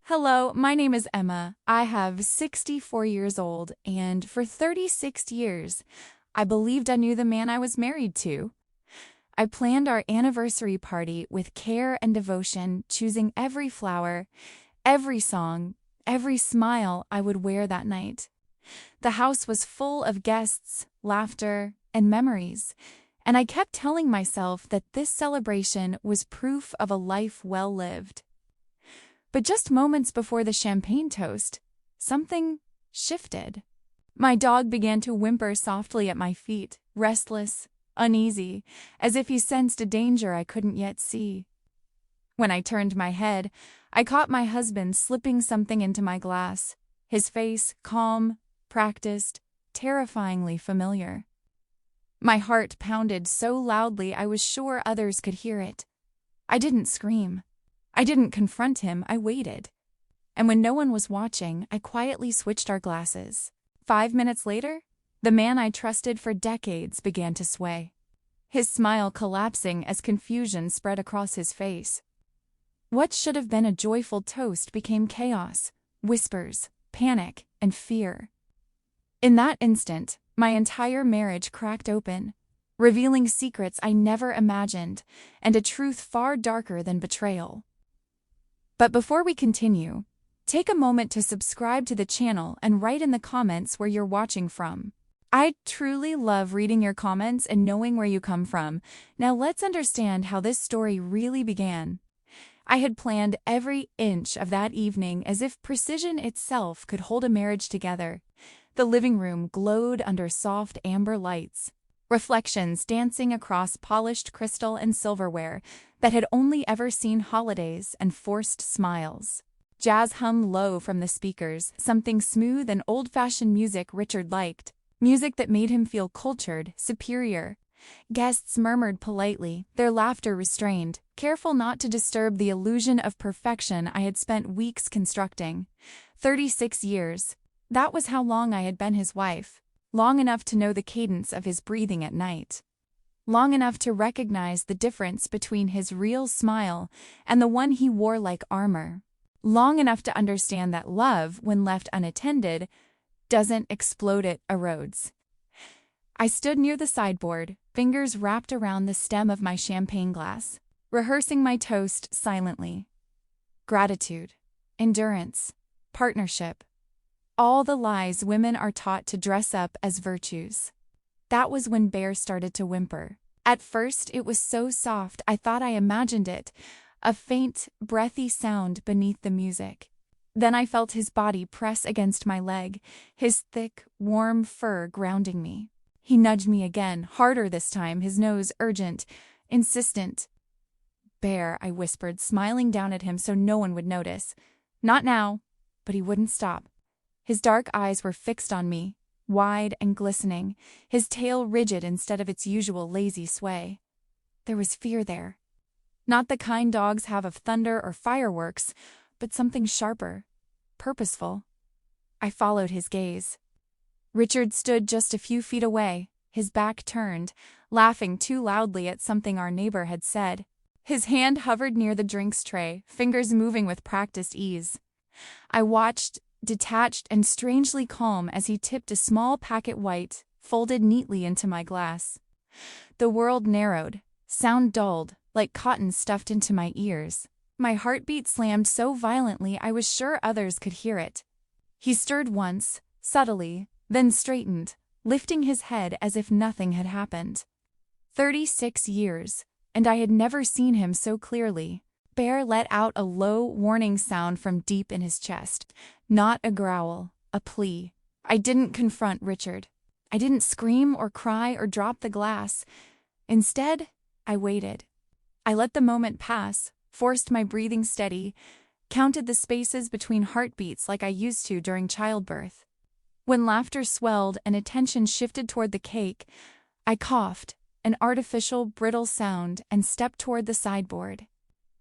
Hello, my name is Emma. I have 64 years old, and for 36 years, I believed I knew the man I was married to. I planned our anniversary party with care and devotion, choosing every flower, every song, every smile I would wear that night. The house was full of guests, laughter, and memories, and I kept telling myself that this celebration was proof of a life well lived. But just moments before the champagne toast, something shifted. My dog began to whimper softly at my feet, restless, uneasy, as if he sensed a danger I couldn't yet see. When I turned my head, I caught my husband slipping something into my glass, his face calm, practiced, terrifyingly familiar. My heart pounded so loudly I was sure others could hear it. I didn't scream. I didn't confront him, I waited. And when no one was watching, I quietly switched our glasses. 5 minutes later, the man I trusted for decades began to sway, his smile collapsing as confusion spread across his face. What should have been a joyful toast became chaos, whispers, panic, and fear. In that instant, my entire marriage cracked open, revealing secrets I never imagined and a truth far darker than betrayal. But before we continue, take a moment to subscribe to the channel and write in the comments where you're watching from. I truly love reading your comments and knowing where you come from. Now let's understand how this story really began. I had planned every inch of that evening as if precision itself could hold a marriage together. The living room glowed under soft amber lights, reflections dancing across polished crystal and silverware that had only ever seen holidays and forced smiles. Jazz hummed low from the speakers, something smooth and old-fashioned music Richard liked, music that made him feel cultured, superior. Guests murmured politely, their laughter restrained, careful not to disturb the illusion of perfection I had spent weeks constructing. 36 years. That was how long I had been his wife. Long enough to know the cadence of his breathing at night. Long enough to recognize the difference between his real smile and the one he wore like armor. Long enough to understand that love, when left unattended, doesn't explode, it erodes. I stood near the sideboard, fingers wrapped around the stem of my champagne glass, rehearsing my toast silently. Gratitude, endurance, partnership. All the lies women are taught to dress up as virtues. That was when Bear started to whimper. At first, it was so soft I thought I imagined it, a faint, breathy sound beneath the music. Then I felt his body press against my leg, his thick, warm fur grounding me. He nudged me again, harder this time, his nose urgent, insistent. "Bear," I whispered, smiling down at him so no one would notice. "Not now." But he wouldn't stop. His dark eyes were fixed on me, wide and glistening, his tail rigid instead of its usual lazy sway. There was fear there. Not the kind dogs have of thunder or fireworks, but something sharper, purposeful. I followed his gaze. Richard stood just a few feet away, his back turned, laughing too loudly at something our neighbor had said. His hand hovered near the drinks tray, fingers moving with practiced ease. I watched, detached and strangely calm, as he tipped a small packet white, folded neatly into my glass. The world narrowed, sound dulled, like cotton stuffed into my ears. My heartbeat slammed so violently I was sure others could hear it. He stirred once, subtly, then straightened, lifting his head as if nothing had happened. 36 years, and I had never seen him so clearly. Bear let out a low, warning sound from deep in his chest. Not a growl, a plea. I didn't confront Richard. I didn't scream or cry or drop the glass. Instead, I waited. I let the moment pass, forced my breathing steady, counted the spaces between heartbeats like I used to during childbirth. When laughter swelled and attention shifted toward the cake, I coughed, an artificial, brittle sound, and stepped toward the sideboard.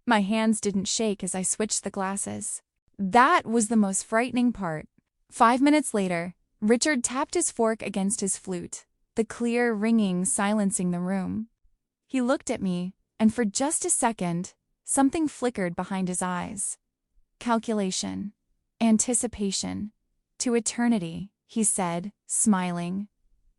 My hands didn't shake as I switched the glasses. That was the most frightening part. 5 minutes later, Richard tapped his fork against his flute, the clear ringing silencing the room. He looked at me, and for just a second, something flickered behind his eyes. Calculation. Anticipation. To eternity, he said, smiling.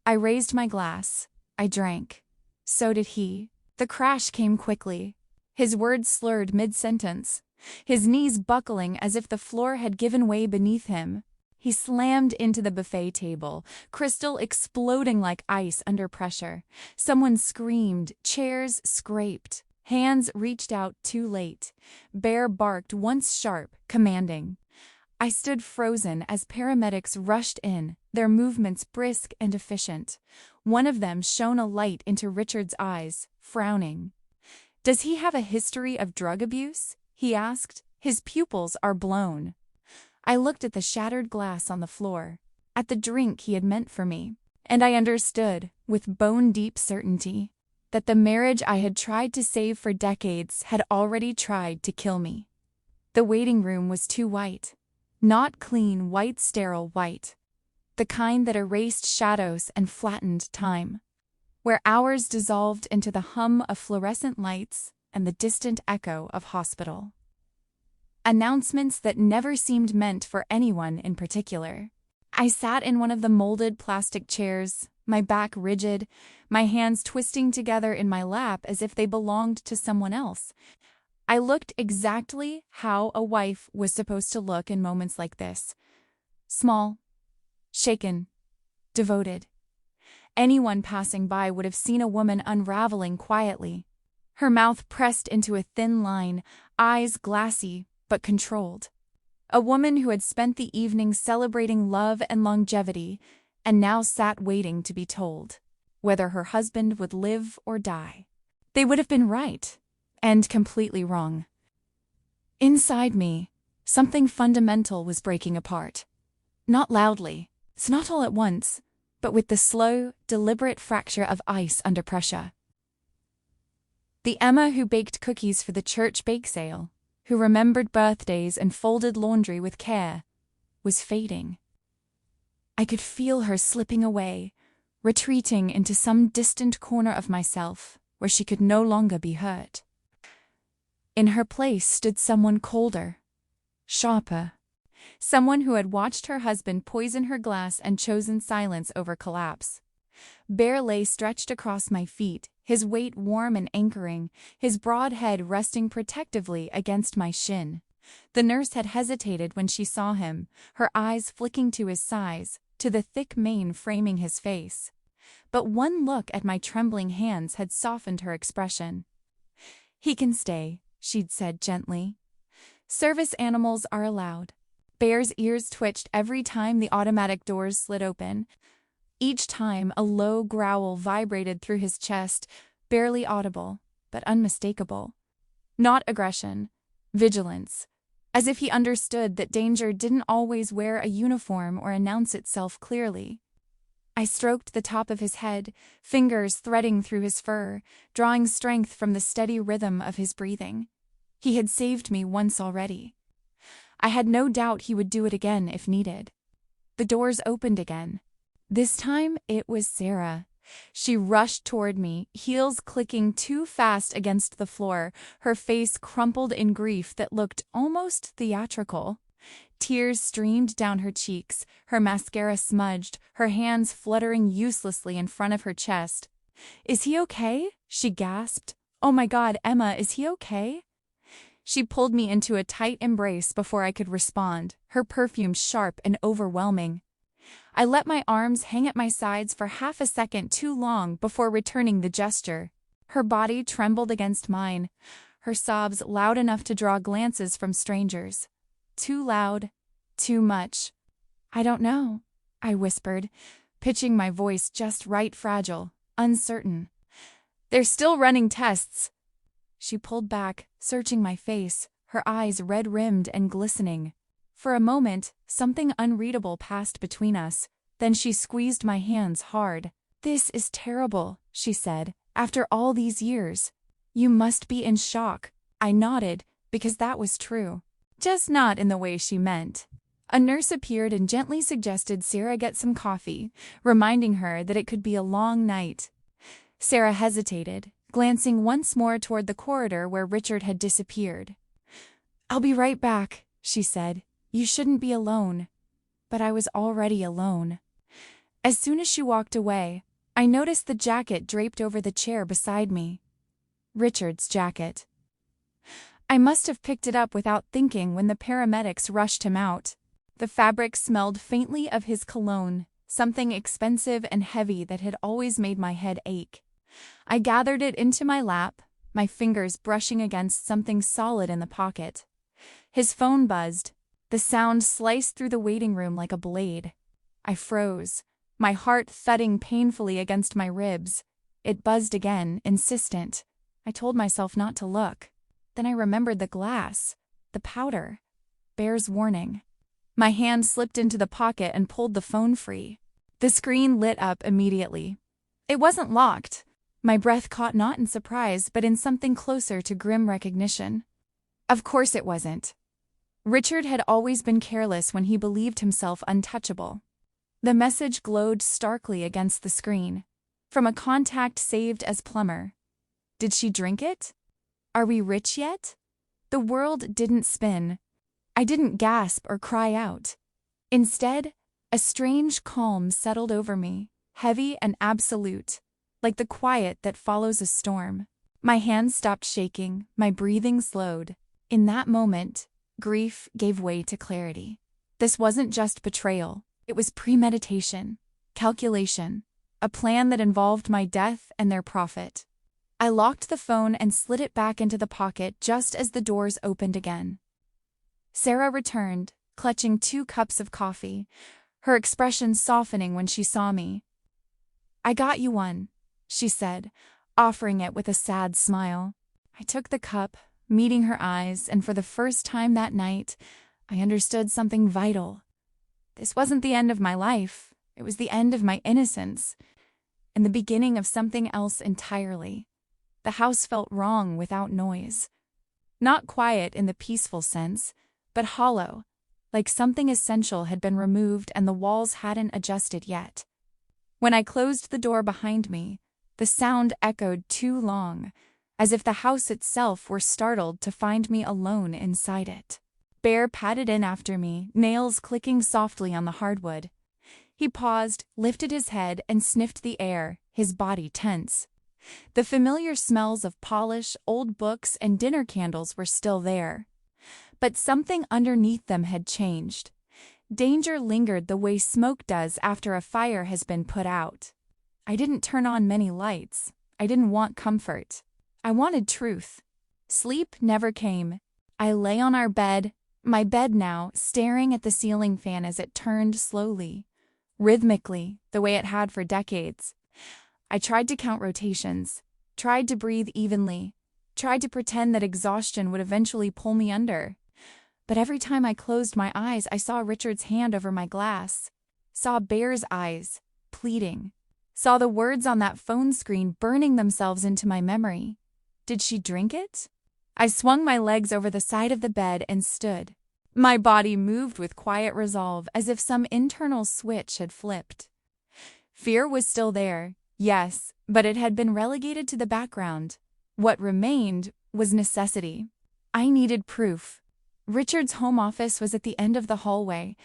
I raised my glass. I drank. So did he. The crash came quickly. His words slurred mid-sentence, his knees buckling as if the floor had given way beneath him. He slammed into the buffet table, crystal exploding like ice under pressure. Someone screamed, chairs scraped. Hands reached out too late. Bear barked once sharp, commanding. I stood frozen as paramedics rushed in, their movements brisk and efficient. One of them shone a light into Richard's eyes, frowning. "Does he have a history of drug abuse?" he asked. "His pupils are blown." I looked at the shattered glass on the floor, at the drink he had meant for me, and I understood, with bone-deep certainty, that the marriage I had tried to save for decades had already tried to kill me. The waiting room was too white. Not clean, white, sterile white. The kind that erased shadows and flattened time, where hours dissolved into the hum of fluorescent lights and the distant echo of hospital. Announcements that never seemed meant for anyone in particular. I sat in one of the molded plastic chairs, my back rigid, my hands twisting together in my lap as if they belonged to someone else. I looked exactly how a wife was supposed to look in moments like this. Small, shaken, devoted. Anyone passing by would have seen a woman unraveling quietly, her mouth pressed into a thin line, eyes glassy but controlled. A woman who had spent the evening celebrating love and longevity and now sat waiting to be told whether her husband would live or die. They would have been right. And completely wrong. Inside me, something fundamental was breaking apart. Not loudly, it's not all at once, but with the slow, deliberate fracture of ice under pressure. The Emma who baked cookies for the church bake sale, who remembered birthdays and folded laundry with care, was fading. I could feel her slipping away, retreating into some distant corner of myself where she could no longer be hurt. In her place stood someone colder, sharper, someone who had watched her husband poison her glass and chosen silence over collapse. Bear lay stretched across my feet, his weight warm and anchoring, his broad head resting protectively against my shin. The nurse had hesitated when she saw him, her eyes flicking to his size, to the thick mane framing his face. But one look at my trembling hands had softened her expression. "He can stay," she'd said gently. "Service animals are allowed." Bear's ears twitched every time the automatic doors slid open. Each time a low growl vibrated through his chest, barely audible, but unmistakable. Not aggression, vigilance, as if he understood that danger didn't always wear a uniform or announce itself clearly. I stroked the top of his head, fingers threading through his fur, drawing strength from the steady rhythm of his breathing. He had saved me once already. I had no doubt he would do it again if needed. The doors opened again. This time it was Sarah. She rushed toward me, heels clicking too fast against the floor, her face crumpled in grief that looked almost theatrical. Tears streamed down her cheeks, her mascara smudged, her hands fluttering uselessly in front of her chest. "Is he okay?" she gasped. "Oh my God, Emma, is he okay?" She pulled me into a tight embrace before I could respond, her perfume sharp and overwhelming. I let my arms hang at my sides for half a second too long before returning the gesture. Her body trembled against mine, her sobs loud enough to draw glances from strangers. Too loud, too much. "I don't know," I whispered, pitching my voice just right, fragile, uncertain. "They're still running tests." She pulled back, searching my face, her eyes red-rimmed and glistening. For a moment, something unreadable passed between us. Then she squeezed my hands hard. "This is terrible," she said, "after all these years. You must be in shock." I nodded, because that was true. Just not in the way she meant. A nurse appeared and gently suggested Sarah get some coffee, reminding her that it could be a long night. Sarah hesitated, glancing once more toward the corridor where Richard had disappeared. "I'll be right back," she said. "You shouldn't be alone." But I was already alone. As soon as she walked away, I noticed the jacket draped over the chair beside me. Richard's jacket. I must have picked it up without thinking when the paramedics rushed him out. The fabric smelled faintly of his cologne, something expensive and heavy that had always made my head ache. I gathered it into my lap, my fingers brushing against something solid in the pocket. His phone buzzed. The sound sliced through the waiting room like a blade. I froze, my heart thudding painfully against my ribs. It buzzed again, insistent. I told myself not to look. Then I remembered the glass, the powder, Bear's warning. My hand slipped into the pocket and pulled the phone free. The screen lit up immediately. It wasn't locked. My breath caught not in surprise, but in something closer to grim recognition. Of course it wasn't. Richard had always been careless when he believed himself untouchable. The message glowed starkly against the screen. From a contact saved as plumber. Did she drink it? Are we rich yet? The world didn't spin. I didn't gasp or cry out. Instead, a strange calm settled over me, heavy and absolute, like the quiet that follows a storm. My hands stopped shaking, my breathing slowed. In that moment, grief gave way to clarity. This wasn't just betrayal. It was premeditation, calculation, a plan that involved my death and their profit. I locked the phone and slid it back into the pocket just as the doors opened again. Sarah returned, clutching 2 cups of coffee, her expression softening when she saw me. "I got you one," she said, offering it with a sad smile. I took the cup, meeting her eyes, and for the first time that night, I understood something vital. This wasn't the end of my life. It was the end of my innocence, and the beginning of something else entirely. The house felt wrong without noise. Not quiet in the peaceful sense, but hollow, like something essential had been removed and the walls hadn't adjusted yet. When I closed the door behind me, the sound echoed too long, as if the house itself were startled to find me alone inside it. Bear padded in after me, nails clicking softly on the hardwood. He paused, lifted his head, and sniffed the air, his body tense. The familiar smells of polish, old books, and dinner candles were still there. But something underneath them had changed. Danger lingered the way smoke does after a fire has been put out. I didn't turn on many lights. I didn't want comfort. I wanted truth. Sleep never came. I lay on our bed, my bed now, staring at the ceiling fan as it turned slowly, rhythmically, the way it had for decades. I tried to count rotations, tried to breathe evenly, tried to pretend that exhaustion would eventually pull me under. But every time I closed my eyes, I saw Richard's hand over my glass, saw Bear's eyes, pleading, saw the words on that phone screen burning themselves into my memory. Did she drink it? I swung my legs over the side of the bed and stood. My body moved with quiet resolve, as if some internal switch had flipped. Fear was still there, yes, but it had been relegated to the background. What remained was necessity. I needed proof. Richard's home office was at the end of the hallway,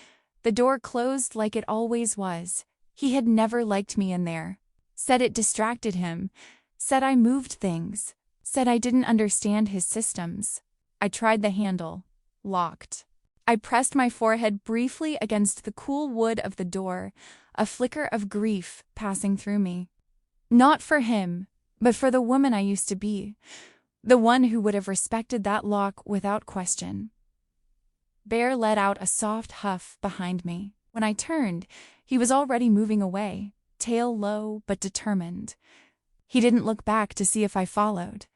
the door closed like it always was. He had never liked me in there. Said it distracted him. Said I moved things. Said I didn't understand his systems. I tried the handle. Locked. I pressed my forehead briefly against the cool wood of the door, a flicker of grief passing through me. Not for him, but for the woman I used to be, the one who would have respected that lock without question. Bear let out a soft huff behind me. When I turned, he was already moving away, tail low but determined. He didn't look back to see if I followed.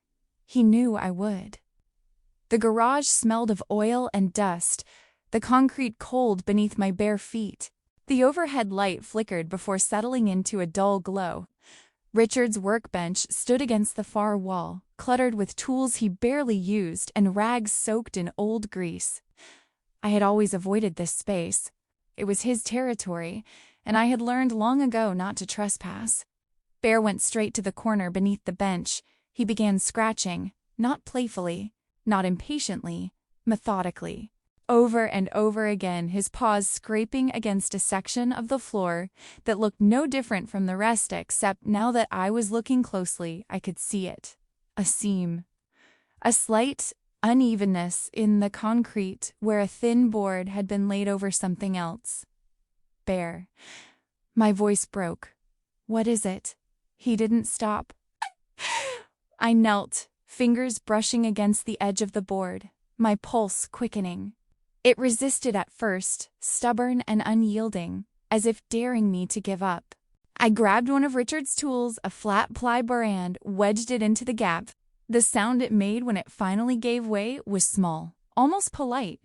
He knew I would. The garage smelled of oil and dust, the concrete cold beneath my bare feet. The overhead light flickered before settling into a dull glow. Richard's workbench stood against the far wall, cluttered with tools he barely used and rags soaked in old grease. I had always avoided this space. It was his territory, and I had learned long ago not to trespass. Bear went straight to the corner beneath the bench. He began scratching, not playfully, not impatiently, methodically. over and over again, his paws scraping against a section of the floor that looked no different from the rest, except now that I was looking closely, I could see it. A seam. A slight unevenness in the concrete where a thin board had been laid over something else. Bear. My voice broke. What is it? He didn't stop. I knelt, fingers brushing against the edge of the board, my pulse quickening. It resisted at first, stubborn and unyielding, as if daring me to give up. I grabbed one of Richard's tools, a flat ply brand, wedged it into the gap. The sound it made when it finally gave way was small, almost polite.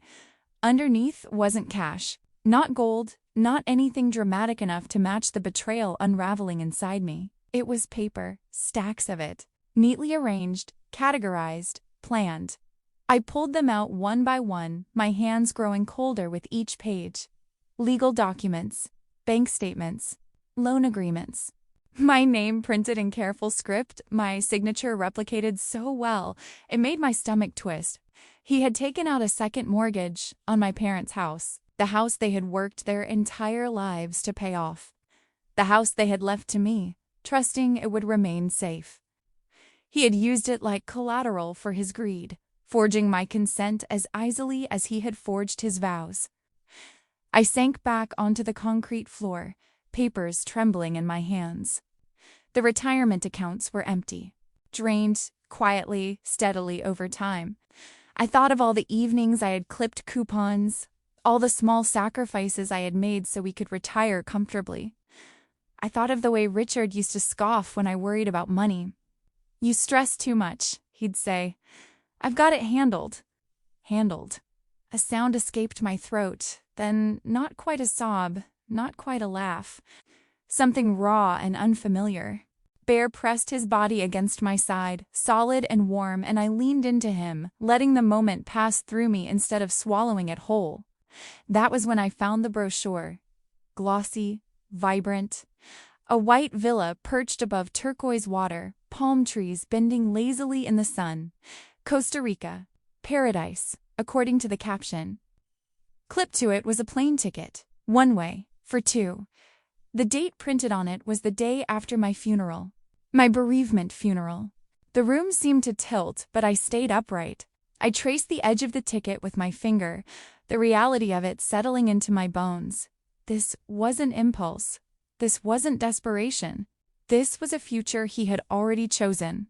Underneath wasn't cash, not gold, not anything dramatic enough to match the betrayal unraveling inside me. It was paper, stacks of it, neatly arranged, categorized, planned. I pulled them out one by one, my hands growing colder with each page. Legal documents, bank statements, loan agreements. My name printed in careful script, my signature replicated so well, it made my stomach twist. He had taken out a second mortgage on my parents' house, the house they had worked their entire lives to pay off. The house they had left to me, trusting it would remain safe. He had used it like collateral for his greed, forging my consent as easily as he had forged his vows. I sank back onto the concrete floor, papers trembling in my hands. The retirement accounts were empty, drained quietly, steadily over time. I thought of all the evenings I had clipped coupons, all the small sacrifices I had made so we could retire comfortably. I thought of the way Richard used to scoff when I worried about money. "You stress too much," he'd say. "I've got it handled." Handled. A sound escaped my throat, then not quite a sob, not quite a laugh. Something raw and unfamiliar. Bear pressed his body against my side, solid and warm, and I leaned into him, letting the moment pass through me instead of swallowing it whole. That was when I found the brochure. Glossy, vibrant. A white villa perched above turquoise water, palm trees bending lazily in the sun. Costa Rica. Paradise, according to the caption. Clipped to it was a plane ticket, one way, for two. The date printed on it was the day after my funeral. My bereavement funeral. The room seemed to tilt, but I stayed upright. I traced the edge of the ticket with my finger, the reality of it settling into my bones. This wasn't impulse. This wasn't desperation. This was a future he had already chosen.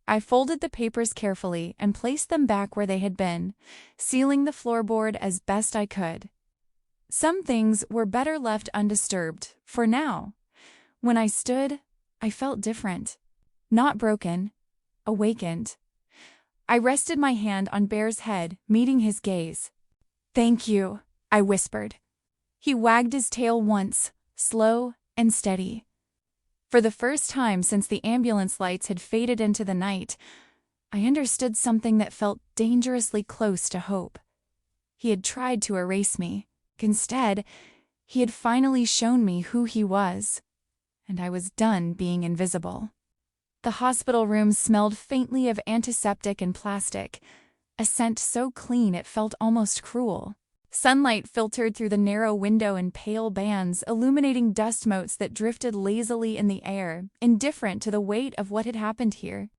I folded the papers carefully and placed them back where they had been, sealing the floorboard as best I could. Some things were better left undisturbed, for now. When I stood, I felt different. Not broken, awakened. I rested my hand on Bear's head, meeting his gaze. "Thank you," I whispered. He wagged his tail once, slow and steady. For the first time since the ambulance lights had faded into the night, I understood something that felt dangerously close to hope. He had tried to erase me. Instead, he had finally shown me who he was, and I was done being invisible. The hospital room smelled faintly of antiseptic and plastic, a scent so clean it felt almost cruel. Sunlight filtered through the narrow window in pale bands, illuminating dust motes that drifted lazily in the air, indifferent to the weight of what had happened here.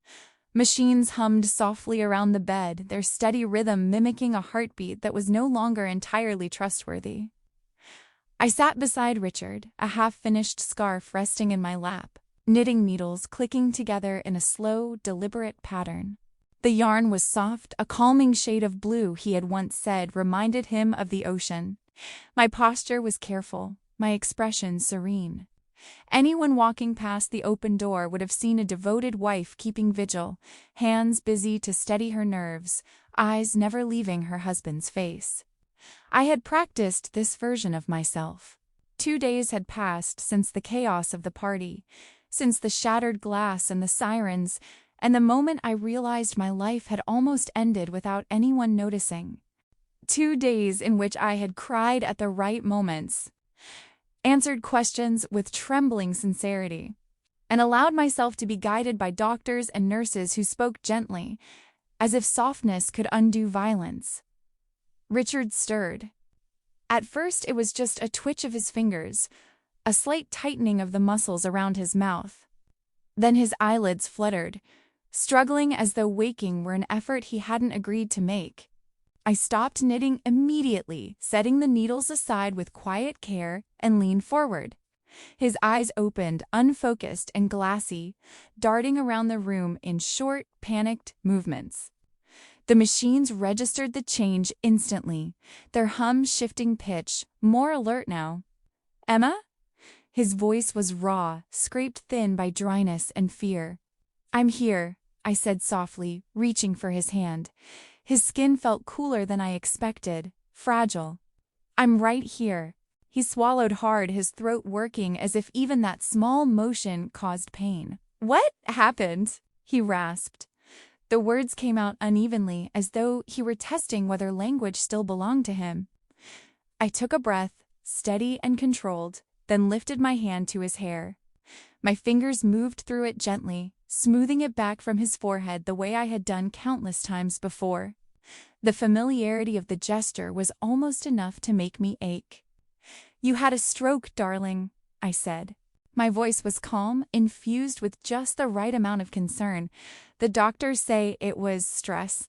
Machines hummed softly around the bed, their steady rhythm mimicking a heartbeat that was no longer entirely trustworthy. I sat beside Richard, a half-finished scarf resting in my lap, knitting needles clicking together in a slow, deliberate pattern. The yarn was soft, a calming shade of blue he had once said reminded him of the ocean. My posture was careful, my expression serene. Anyone walking past the open door would have seen a devoted wife keeping vigil, hands busy to steady her nerves, eyes never leaving her husband's face. I had practiced this version of myself. 2 days had passed since the chaos of the party, since the shattered glass and the sirens, and the moment I realized my life had almost ended without anyone noticing. 2 days in which I had cried at the right moments, answered questions with trembling sincerity, and allowed myself to be guided by doctors and nurses who spoke gently, as if softness could undo violence. Richard stirred. At first it was just a twitch of his fingers, a slight tightening of the muscles around his mouth. Then his eyelids fluttered, struggling as though waking were an effort he hadn't agreed to make. I stopped knitting immediately, setting the needles aside with quiet care, and leaned forward. His eyes opened, unfocused and glassy, darting around the room in short, panicked movements. The machines registered the change instantly, their hum shifting pitch, more alert now. "Emma?" His voice was raw, scraped thin by dryness and fear. "I'm here," I said softly, reaching for his hand. His skin felt cooler than I expected, fragile. "I'm right here." He swallowed hard, his throat working as if even that small motion caused pain. "What happened?" he rasped. The words came out unevenly, as though he were testing whether language still belonged to him. I took a breath, steady and controlled, then lifted my hand to his hair. My fingers moved through it gently, smoothing it back from his forehead the way I had done countless times before. The familiarity of the gesture was almost enough to make me ache. "You had a stroke, darling," I said. My voice was calm, infused with just the right amount of concern. "The doctors say it was stress.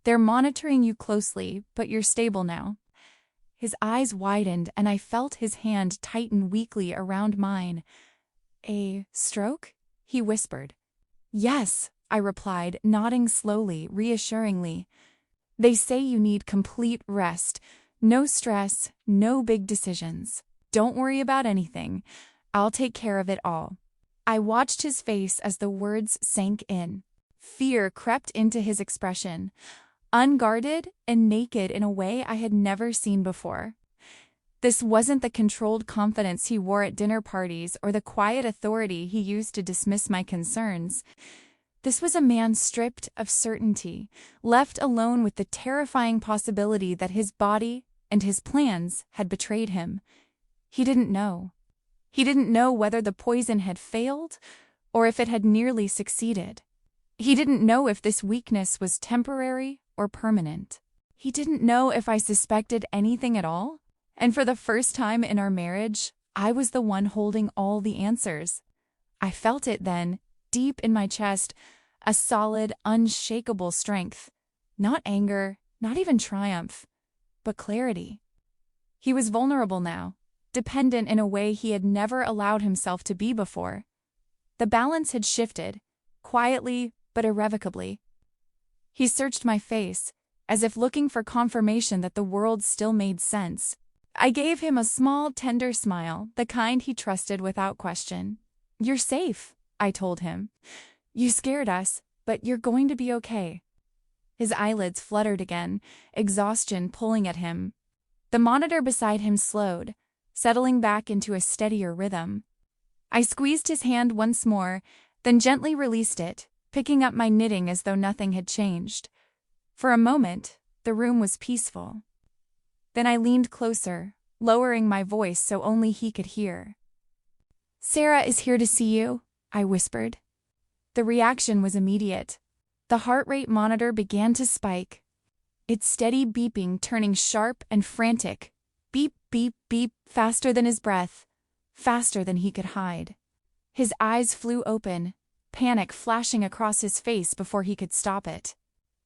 They're monitoring you closely, but you're stable now." His eyes widened, and I felt his hand tighten weakly around mine. "A stroke?" he whispered. "Yes," I replied, nodding slowly, reassuringly. "They say you need complete rest. No stress, no big decisions. Don't worry about anything. I'll take care of it all." I watched his face as the words sank in. Fear crept into his expression, unguarded and naked in a way I had never seen before. This wasn't the controlled confidence he wore at dinner parties or the quiet authority he used to dismiss my concerns. This was a man stripped of certainty, left alone with the terrifying possibility that his body and his plans had betrayed him. He didn't know. He didn't know whether the poison had failed or if it had nearly succeeded. He didn't know if this weakness was temporary or permanent. He didn't know if I suspected anything at all. And for the first time in our marriage, I was the one holding all the answers. I felt it then, deep in my chest, a solid, unshakable strength. Not anger, not even triumph, but clarity. He was vulnerable now, dependent in a way he had never allowed himself to be before. The balance had shifted, quietly but irrevocably. He searched my face, as if looking for confirmation that the world still made sense. I gave him a small, tender smile, the kind he trusted without question. "You're safe," I told him. "You scared us, but you're going to be okay." His eyelids fluttered again, exhaustion pulling at him. The monitor beside him slowed, settling back into a steadier rhythm. I squeezed his hand once more, then gently released it, picking up my knitting as though nothing had changed. For a moment, the room was peaceful. Then I leaned closer, lowering my voice so only he could hear. "Sarah is here to see you," I whispered. The reaction was immediate. The heart rate monitor began to spike, its steady beeping turning sharp and frantic. Beep, beep, beep, faster than his breath, faster than he could hide. His eyes flew open, panic flashing across his face before he could stop it.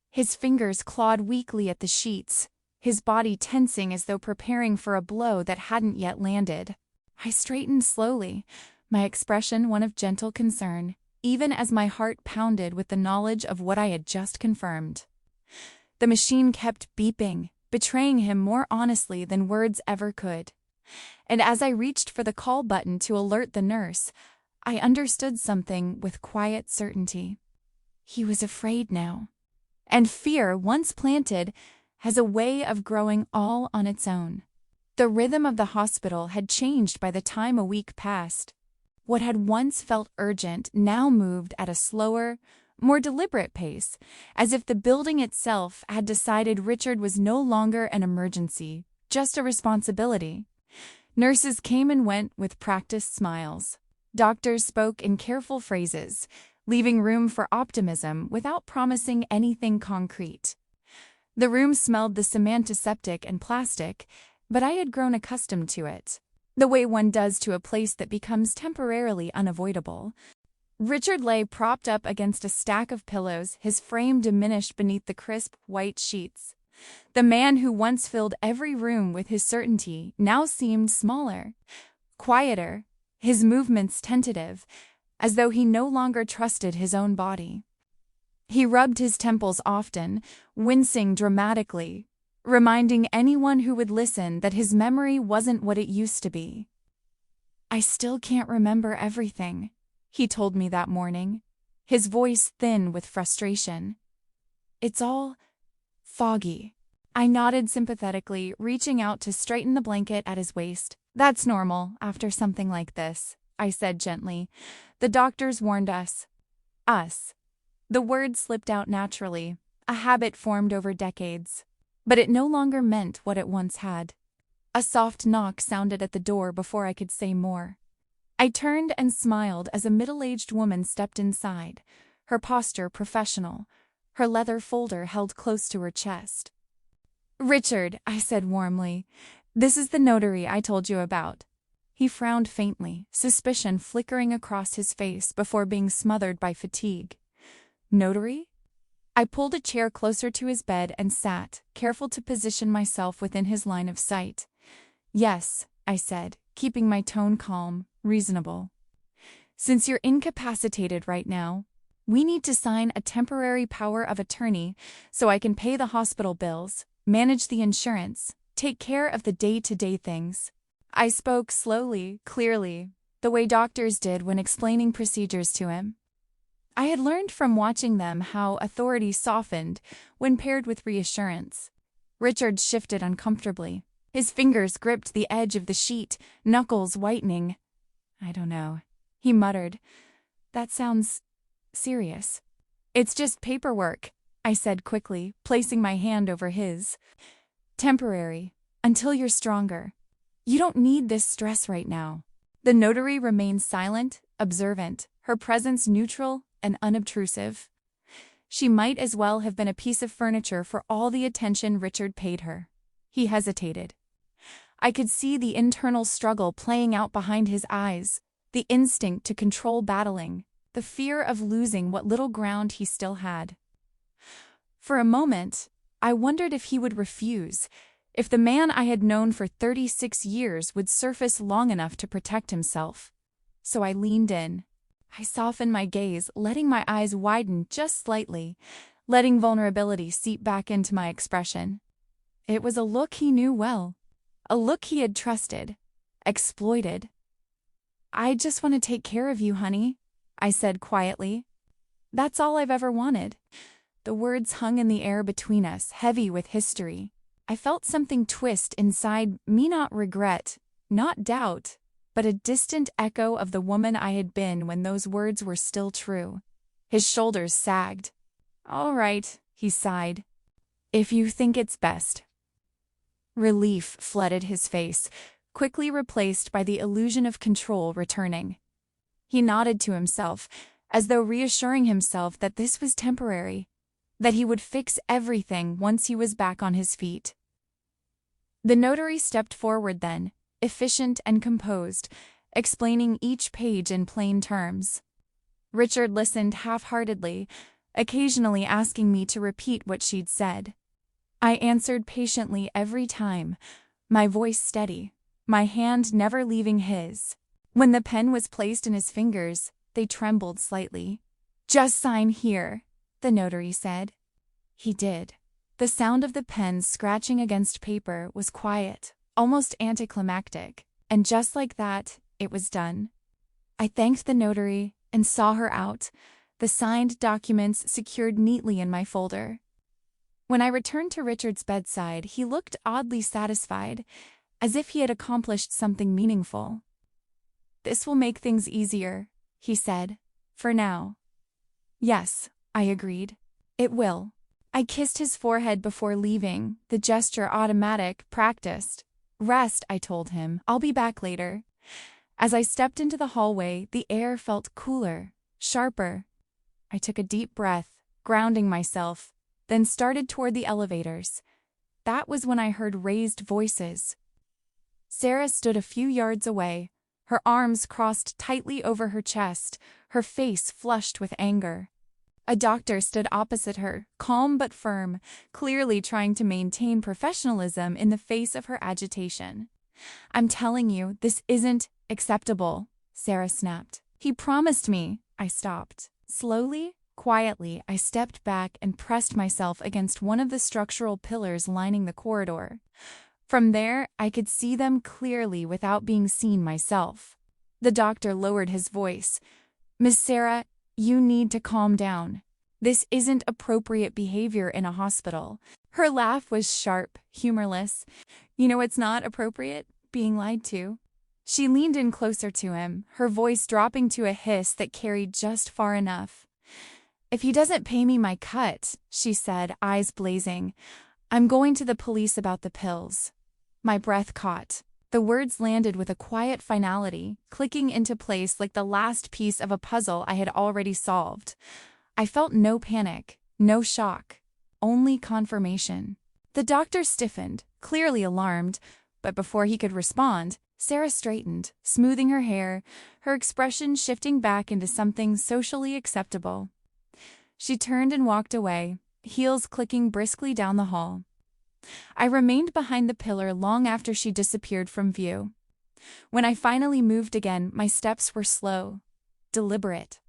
His fingers clawed weakly at the sheets, his body tensing as though preparing for a blow that hadn't yet landed. I straightened slowly, my expression one of gentle concern, even as my heart pounded with the knowledge of what I had just confirmed. The machine kept beeping, betraying him more honestly than words ever could. And as I reached for the call button to alert the nurse, I understood something with quiet certainty. He was afraid now. And fear, once planted, has a way of growing all on its own. The rhythm of the hospital had changed by the time a week passed. What had once felt urgent now moved at a slower, more deliberate pace, as if the building itself had decided Richard was no longer an emergency, just a responsibility. Nurses came and went with practiced smiles. Doctors spoke in careful phrases, leaving room for optimism without promising anything concrete. The room smelled the cement aseptic and plastic, but I had grown accustomed to it, the way one does to a place that becomes temporarily unavoidable. Richard lay propped up against a stack of pillows, his frame diminished beneath the crisp, white sheets. The man who once filled every room with his certainty now seemed smaller, quieter, his movements tentative, as though he no longer trusted his own body. He rubbed his temples often, wincing dramatically, reminding anyone who would listen that his memory wasn't what it used to be. "I still can't remember everything," he told me that morning, his voice thin with frustration. "It's all foggy." I nodded sympathetically, reaching out to straighten the blanket at his waist. "That's normal after something like this," I said gently. "The doctors warned us." Us. The word slipped out naturally, a habit formed over decades. But it no longer meant what it once had. A soft knock sounded at the door before I could say more. I turned and smiled as a middle-aged woman stepped inside, her posture professional, her leather folder held close to her chest. "Richard," I said warmly, "this is the notary I told you about." He frowned faintly, suspicion flickering across his face before being smothered by fatigue. "Notary?" I pulled a chair closer to his bed and sat, careful to position myself within his line of sight. "Yes," I said, keeping my tone calm, reasonable. "Since you're incapacitated right now, we need to sign a temporary power of attorney so I can pay the hospital bills, manage the insurance, take care of the day-to-day things." I spoke slowly, clearly, the way doctors did when explaining procedures to him. I had learned from watching them how authority softened when paired with reassurance. Richard shifted uncomfortably. His fingers gripped the edge of the sheet, knuckles whitening. "I don't know," he muttered. "That sounds serious." "It's just paperwork," I said quickly, placing my hand over his. "Temporary, until you're stronger. You don't need this stress right now." The notary remained silent, observant, her presence neutral and unobtrusive. She might as well have been a piece of furniture for all the attention Richard paid her. He hesitated. I could see the internal struggle playing out behind his eyes, the instinct to control battling, the fear of losing what little ground he still had. For a moment, I wondered if he would refuse, if the man I had known for 36 years would surface long enough to protect himself. So I leaned in. I softened my gaze, letting my eyes widen just slightly, letting vulnerability seep back into my expression. It was a look he knew well, a look he had trusted, exploited. "I just want to take care of you, honey," I said quietly. "That's all I've ever wanted." The words hung in the air between us, heavy with history. I felt something twist inside me, not regret, not doubt, but a distant echo of the woman I had been when those words were still true. His shoulders sagged. "All right," he sighed. "If you think it's best." Relief flooded his face, quickly replaced by the illusion of control returning. He nodded to himself, as though reassuring himself that this was temporary, that he would fix everything once he was back on his feet. The notary stepped forward then, efficient and composed, explaining each page in plain terms. Richard listened half-heartedly, occasionally asking me to repeat what she'd said. I answered patiently every time, my voice steady, my hand never leaving his. When the pen was placed in his fingers, they trembled slightly. "Just sign here," the notary said. He did. The sound of the pen scratching against paper was quiet, almost anticlimactic, and just like that, it was done. I thanked the notary and saw her out, the signed documents secured neatly in my folder. When I returned to Richard's bedside, he looked oddly satisfied, as if he had accomplished something meaningful. "This will make things easier," he said, "for now." "Yes," I agreed. "It will." I kissed his forehead before leaving, the gesture automatic, practiced. "Rest," I told him. "I'll be back later." As I stepped into the hallway, the air felt cooler, sharper. I took a deep breath, grounding myself. then started toward the elevators. That was when I heard raised voices. Sarah stood a few yards away, her arms crossed tightly over her chest, her face flushed with anger. A doctor stood opposite her, calm but firm, clearly trying to maintain professionalism in the face of her agitation. "I'm telling you, this isn't acceptable," Sarah snapped. "He promised me." I stopped. Slowly, quietly, I stepped back and pressed myself against one of the structural pillars lining the corridor. From there, I could see them clearly without being seen myself. The doctor lowered his voice. "Miss Sarah, you need to calm down. This isn't appropriate behavior in a hospital." Her laugh was sharp, humorless. "You know what's not appropriate? Being lied to." She leaned in closer to him, her voice dropping to a hiss that carried just far enough. "If he doesn't pay me my cut," she said, eyes blazing, "I'm going to the police about the pills." My breath caught. The words landed with a quiet finality, clicking into place like the last piece of a puzzle I had already solved. I felt no panic, no shock, only confirmation. The doctor stiffened, clearly alarmed, but before he could respond, Sarah straightened, smoothing her hair, her expression shifting back into something socially acceptable. She turned and walked away, heels clicking briskly down the hall. I remained behind the pillar long after she disappeared from view. When I finally moved again, my steps were slow, deliberate.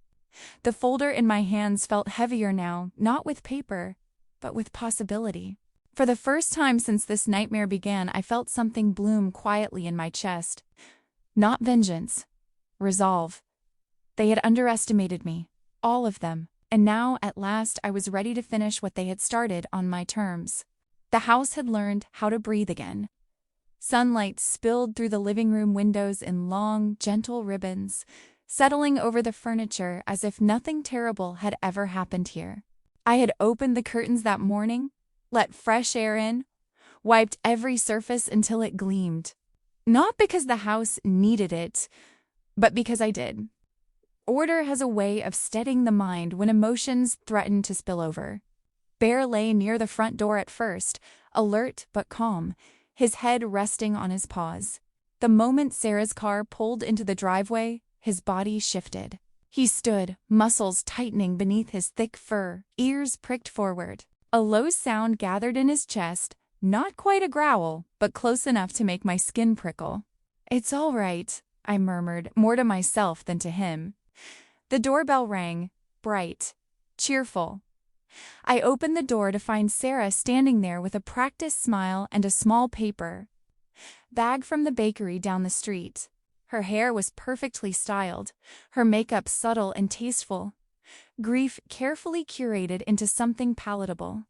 The folder in my hands felt heavier now, not with paper, but with possibility. For the first time since this nightmare began, I felt something bloom quietly in my chest. Not vengeance. Resolve. They had underestimated me, all of them, and now, at last, I was ready to finish what they had started on my terms. The house had learned how to breathe again. Sunlight spilled through the living room windows in long, gentle ribbons, settling over the furniture as if nothing terrible had ever happened here. I had opened the curtains that morning, let fresh air in, wiped every surface until it gleamed. Not because the house needed it, but because I did. Order has a way of steadying the mind when emotions threaten to spill over. Bear lay near the front door at first, alert but calm, his head resting on his paws. The moment Sarah's car pulled into the driveway, his body shifted. He stood, muscles tightening beneath his thick fur, ears pricked forward. A low sound gathered in his chest, not quite a growl, but close enough to make my skin prickle. "It's all right," I murmured, more to myself than to him. The doorbell rang, bright, cheerful. I opened the door to find Sarah standing there with a practiced smile and a small paper bag from the bakery down the street. Her hair was perfectly styled, her makeup subtle and tasteful, grief carefully curated into something palatable.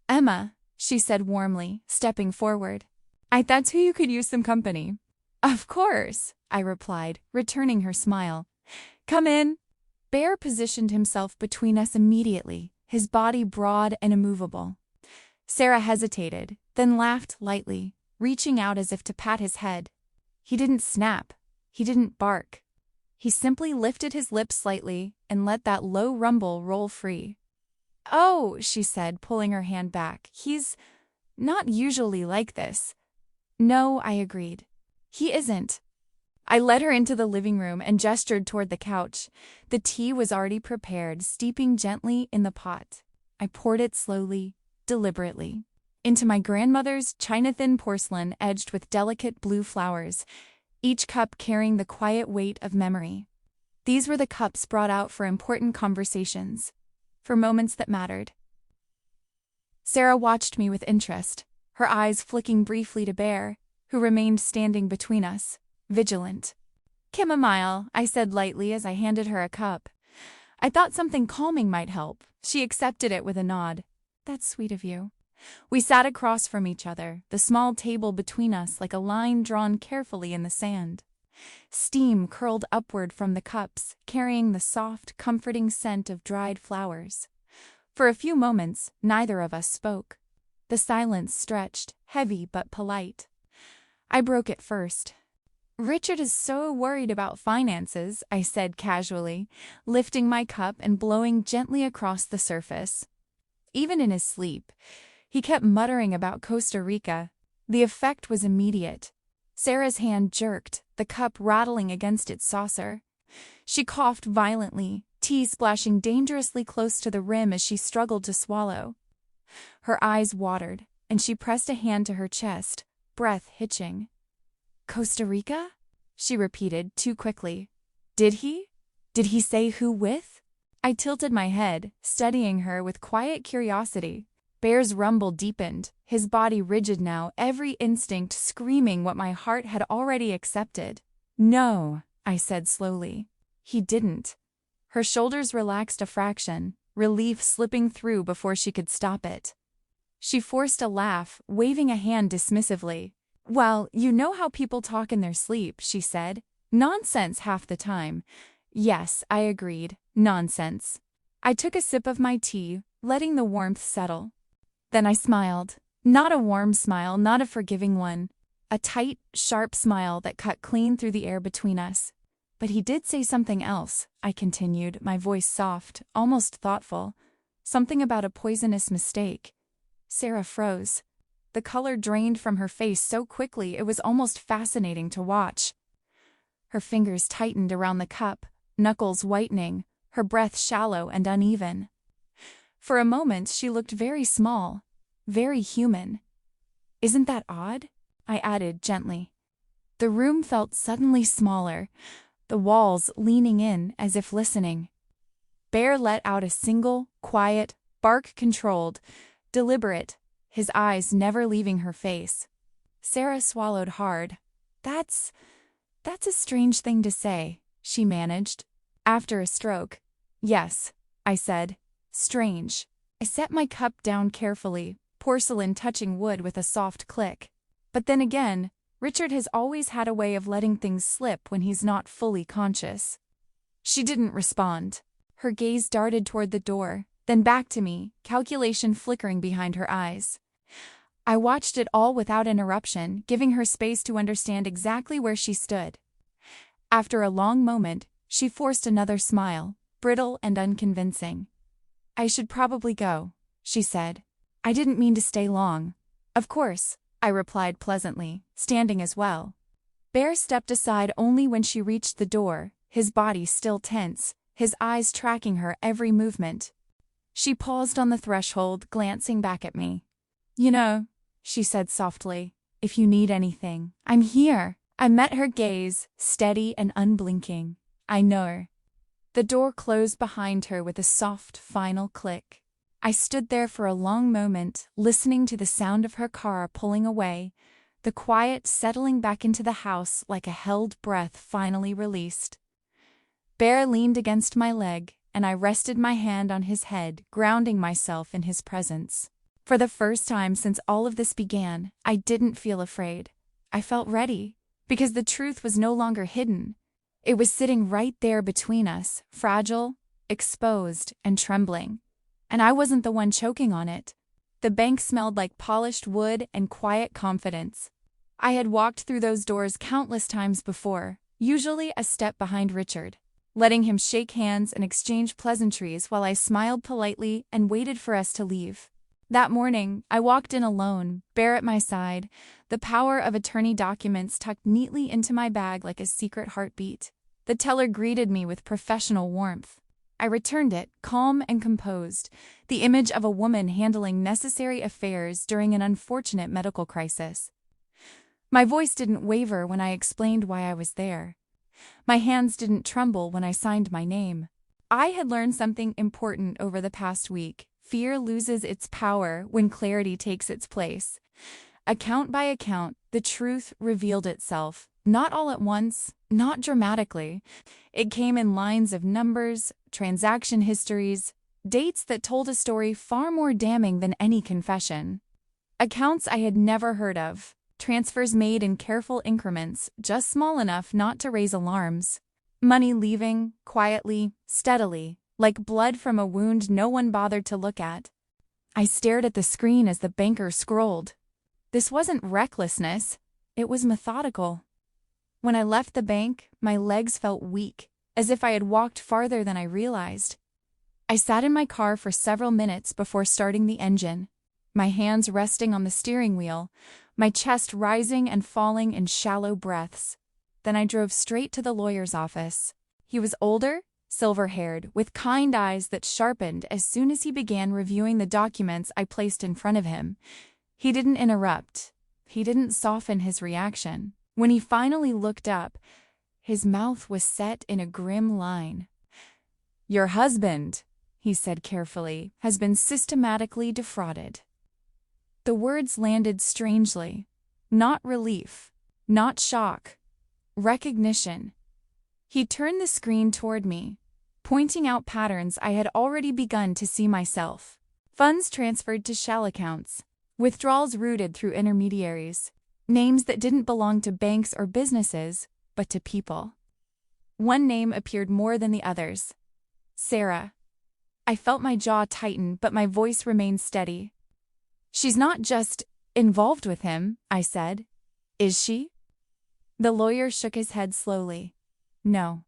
"Emma," she said warmly, stepping forward. "I thought you could use some company." "Of course," I replied, returning her smile. "Come in." Bear positioned himself between us immediately, his body broad and immovable. Sarah hesitated, then laughed lightly, reaching out as if to pat his head. He didn't snap. He didn't bark. He simply lifted his lips slightly and let that low rumble roll free. "Oh," she said, pulling her hand back. "He's not usually like this." "No," I agreed. "He isn't." I led her into the living room and gestured toward the couch. The tea was already prepared, steeping gently in the pot. I poured it slowly, deliberately, into my grandmother's china-thin porcelain edged with delicate blue flowers, each cup carrying the quiet weight of memory. These were the cups brought out for important conversations, for moments that mattered. Sarah watched me with interest, her eyes flicking briefly to Bear, who remained standing between us, vigilant. "Chamomile," I said lightly as I handed her a cup. I thought something calming might help. She accepted it with a nod. "That's sweet of you." We sat across from each other, the small table between us like a line drawn carefully in the sand. Steam curled upward from the cups, carrying the soft, comforting scent of dried flowers. For a few moments, neither of us spoke. The silence stretched, heavy but polite. I broke it first. "Richard is so worried about finances," I said casually, lifting my cup and blowing gently across the surface. even in his sleep. He kept muttering about Costa Rica. The effect was immediate. Sarah's hand jerked, the cup rattling against its saucer. She coughed violently, tea splashing dangerously close to the rim as she struggled to swallow. Her eyes watered, and she pressed a hand to her chest, breath hitching. "Costa Rica?" she repeated too quickly. Did he? Did he say who with? I tilted my head, studying her with quiet curiosity. Bear's rumble deepened, his body rigid now, every instinct screaming what my heart had already accepted. "No," I said slowly. "He didn't." Her shoulders relaxed a fraction, relief slipping through before she could stop it. She forced a laugh, waving a hand dismissively. "Well, you know how people talk in their sleep," she said. "Nonsense half the time." Yes, I agreed. Nonsense. I took a sip of my tea, letting the warmth settle. Then I smiled. Not a warm smile, not a forgiving one. A tight, sharp smile that cut clean through the air between us. "But he did say something else," I continued, my voice soft, almost thoughtful. "Something about a poisonous mistake." Sarah froze. The color drained from her face so quickly it was almost fascinating to watch. Her fingers tightened around the cup, knuckles whitening, her breath shallow and uneven. For a moment she looked very small, very human. "Isn't that odd?" I added gently. The room felt suddenly smaller, the walls leaning in as if listening. Bear let out a single, quiet, bark-controlled, deliberate, his eyes never leaving her face. Sarah swallowed hard. That's a strange thing to say," she managed. After a stroke. "Yes," I said. "Strange." I set my cup down carefully, porcelain touching wood with a soft click. But then again, Richard has always had a way of letting things slip when he's not fully conscious. She didn't respond. Her gaze darted toward the door, then back to me, calculation flickering behind her eyes. I watched it all without interruption, giving her space to understand exactly where she stood. After a long moment, she forced another smile, brittle and unconvincing. "I should probably go," she said. "I didn't mean to stay long." "Of course," I replied pleasantly, standing as well. Bear stepped aside only when she reached the door, his body still tense, his eyes tracking her every movement. She paused on the threshold, glancing back at me. "You know," she said softly, "if you need anything, I'm here." I met her gaze, steady and unblinking. "I know." The door closed behind her with a soft, final click. I stood there for a long moment, listening to the sound of her car pulling away, the quiet settling back into the house like a held breath finally released. Bear leaned against my leg, and I rested my hand on his head, grounding myself in his presence. For the first time since all of this began, I didn't feel afraid. I felt ready, because the truth was no longer hidden. It was sitting right there between us, fragile, exposed, and trembling. And I wasn't the one choking on it. The bank smelled like polished wood and quiet confidence. I had walked through those doors countless times before, usually a step behind Richard, letting him shake hands and exchange pleasantries while I smiled politely and waited for us to leave. That morning, I walked in alone, Bear at my side, the power of attorney documents tucked neatly into my bag like a secret heartbeat. The teller greeted me with professional warmth. I returned it, calm and composed, the image of a woman handling necessary affairs during an unfortunate medical crisis. My voice didn't waver when I explained why I was there. My hands didn't tremble when I signed my name. I had learned something important over the past week. Fear loses its power when clarity takes its place. Account by account, the truth revealed itself, not all at once, not dramatically. It came in lines of numbers, transaction histories, dates that told a story far more damning than any confession. Accounts I had never heard of, transfers made in careful increments, just small enough not to raise alarms. Money leaving, quietly, steadily, like blood from a wound no one bothered to look at. I stared at the screen as the banker scrolled. This wasn't recklessness, it was methodical. When I left the bank, my legs felt weak, as if I had walked farther than I realized. I sat in my car for several minutes before starting the engine, my hands resting on the steering wheel, my chest rising and falling in shallow breaths. Then I drove straight to the lawyer's office. He was older, silver-haired, with kind eyes that sharpened as soon as he began reviewing the documents I placed in front of him. He didn't interrupt. He didn't soften his reaction. When he finally looked up, his mouth was set in a grim line. "Your husband," he said carefully, "has been systematically defrauded." The words landed strangely. Not relief, not shock, recognition. He turned the screen toward me, pointing out patterns I had already begun to see myself. Funds transferred to shell accounts, withdrawals routed through intermediaries, names that didn't belong to banks or businesses, but to people. One name appeared more than the others: Sarah. I felt my jaw tighten, but my voice remained steady. "She's not just involved with him," I said. "Is she?" The lawyer shook his head slowly. "No.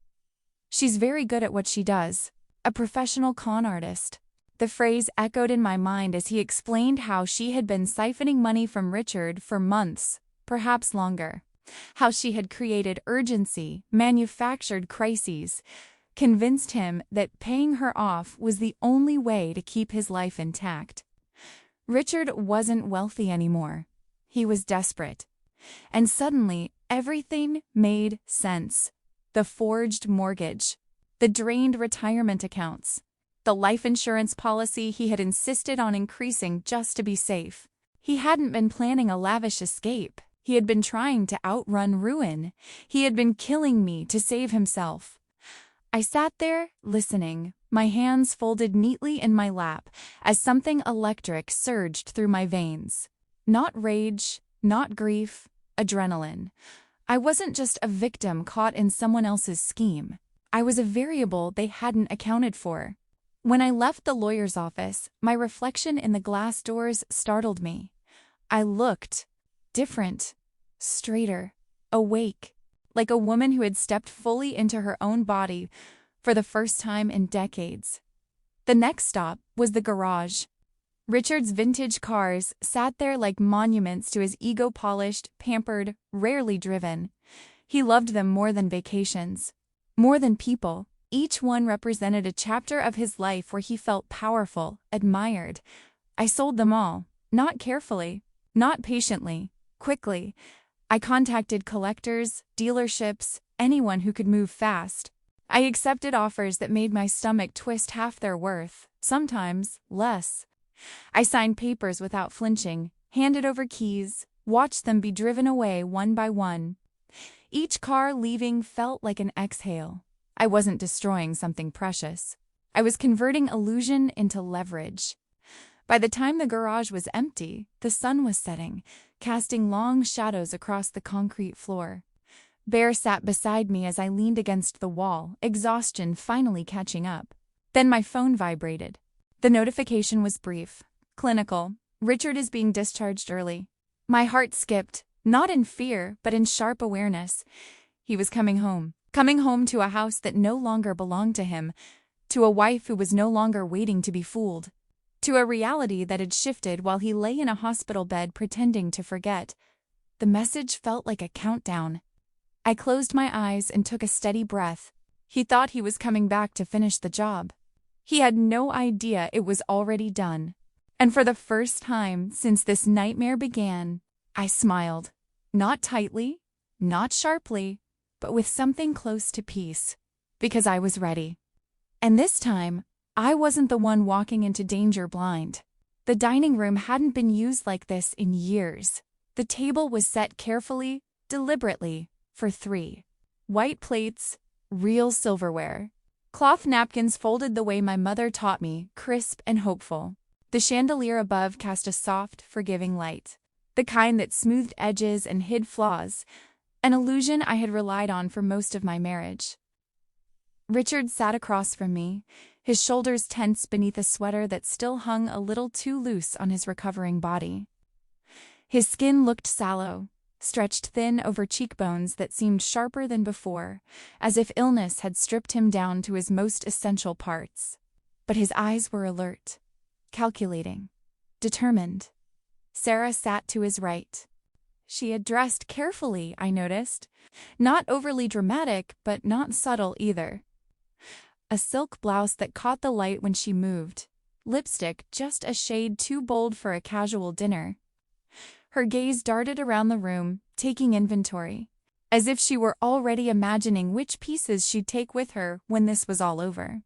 She's very good at what she does, a professional con artist." The phrase echoed in my mind as he explained how she had been siphoning money from Richard for months, perhaps longer. How she had created urgency, manufactured crises, convinced him that paying her off was the only way to keep his life intact. Richard wasn't wealthy anymore. He was desperate. And suddenly, everything made sense. The forged mortgage, the drained retirement accounts, the life insurance policy he had insisted on increasing just to be safe. He hadn't been planning a lavish escape. He had been trying to outrun ruin. He had been killing me to save himself. I sat there, listening, my hands folded neatly in my lap as something electric surged through my veins. Not rage, not grief, adrenaline. I wasn't just a victim caught in someone else's scheme. I was a variable they hadn't accounted for. When I left the lawyer's office, my reflection in the glass doors startled me. I looked different, straighter, awake, like a woman who had stepped fully into her own body for the first time in decades. The next stop was the garage. Richard's vintage cars sat there like monuments to his ego-polished, pampered, rarely driven. He loved them more than vacations, more than people. Each one represented a chapter of his life where he felt powerful, admired. I sold them all, not carefully, not patiently, quickly. I contacted collectors, dealerships, anyone who could move fast. I accepted offers that made my stomach twist half their worth, sometimes less. I signed papers without flinching, handed over keys, watched them be driven away one by one. Each car leaving felt like an exhale. I wasn't destroying something precious. I was converting illusion into leverage. By the time the garage was empty, the sun was setting, casting long shadows across the concrete floor. Bear sat beside me as I leaned against the wall, exhaustion finally catching up. Then my phone vibrated. The notification was brief. Clinical. Richard is being discharged early. My heart skipped, not in fear, but in sharp awareness. He was coming home to a house that no longer belonged to him, to a wife who was no longer waiting to be fooled, to a reality that had shifted while he lay in a hospital bed pretending to forget. The message felt like a countdown. I closed my eyes and took a steady breath. He thought he was coming back to finish the job. He had no idea it was already done. And for the first time since this nightmare began, I smiled. Not tightly, not sharply, but with something close to peace. Because I was ready. And this time, I wasn't the one walking into danger blind. The dining room hadn't been used like this in years. The table was set carefully, deliberately, for 3. White plates, real silverware. Cloth napkins folded the way my mother taught me, crisp and hopeful. The chandelier above cast a soft, forgiving light. The kind that smoothed edges and hid flaws, an illusion I had relied on for most of my marriage. Richard sat across from me, his shoulders tense beneath a sweater that still hung a little too loose on his recovering body. His skin looked sallow, stretched thin over cheekbones that seemed sharper than before, as if illness had stripped him down to his most essential parts. but his eyes were alert, calculating, determined. Sarah sat to his right. She had dressed carefully, I noticed. Not overly dramatic, but not subtle either. A silk blouse that caught the light when she moved. Lipstick just a shade too bold for a casual dinner. Her gaze darted around the room, taking inventory, as if she were already imagining which pieces she'd take with her when this was all over.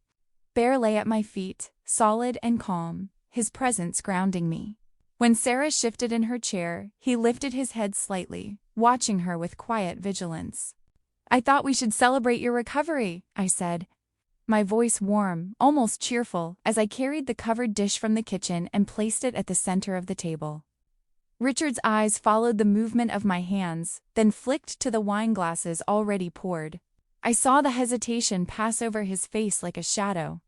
Bear lay at my feet, solid and calm, his presence grounding me. When Sarah shifted in her chair, he lifted his head slightly, watching her with quiet vigilance. "I thought we should celebrate your recovery," I said, my voice warm, almost cheerful, as I carried the covered dish from the kitchen and placed it at the center of the table. Richard's eyes followed the movement of my hands, then flicked to the wine glasses already poured. I saw the hesitation pass over his face like a shadow.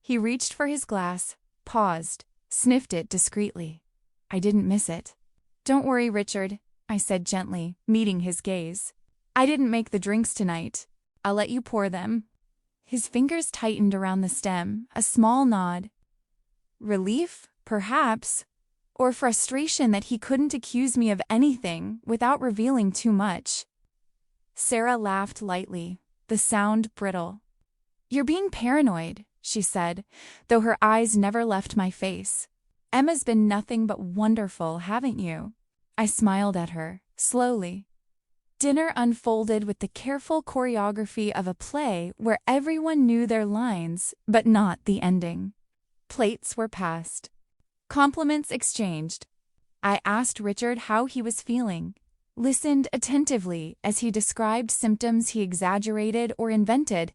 He reached for his glass, paused, sniffed it discreetly. I didn't miss it. "Don't worry, Richard," I said gently, meeting his gaze. "I didn't make the drinks tonight. I'll let you pour them." His fingers tightened around the stem, a small nod. Relief, perhaps, or frustration that he couldn't accuse me of anything without revealing too much. Sarah laughed lightly, the sound brittle. "You're being paranoid," she said, though her eyes never left my face. "Emma's been nothing but wonderful, haven't you?" I smiled at her, slowly. Dinner unfolded with the careful choreography of a play where everyone knew their lines, but not the ending. Plates were passed. Compliments exchanged. I asked Richard how he was feeling, listened attentively as he described symptoms he exaggerated or invented.